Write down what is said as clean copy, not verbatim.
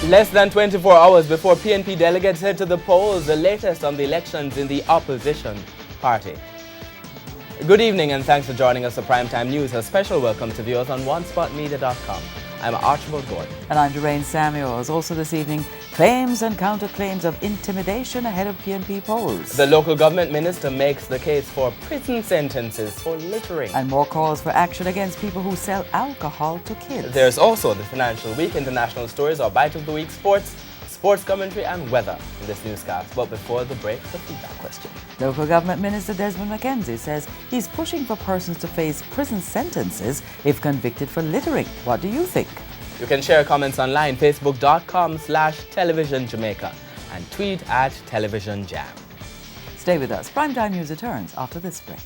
Less than 24 hours before PNP delegates head to the polls, the latest on the elections in the opposition party. Good evening and thanks for joining us for Primetime News. A special welcome to viewers on onespotmedia.com. I'm Archibald Gordon. And I'm Doreen Samuels. Also this evening, claims and counterclaims of intimidation ahead of PNP polls. The local government minister makes the case for prison sentences for littering. And more calls for action against people who sell alcohol to kids. There's also the Financial Week, international stories, our Bite of the Week, sports commentary and weather in this newscast. But before the break, the feedback question. Local Government Minister Desmond McKenzie says he's pushing for persons to face prison sentences if convicted for littering. What do you think? You can share comments online, facebook.com/television Jamaica and tweet @televisionjam. Stay with us. Primetime News returns after this break.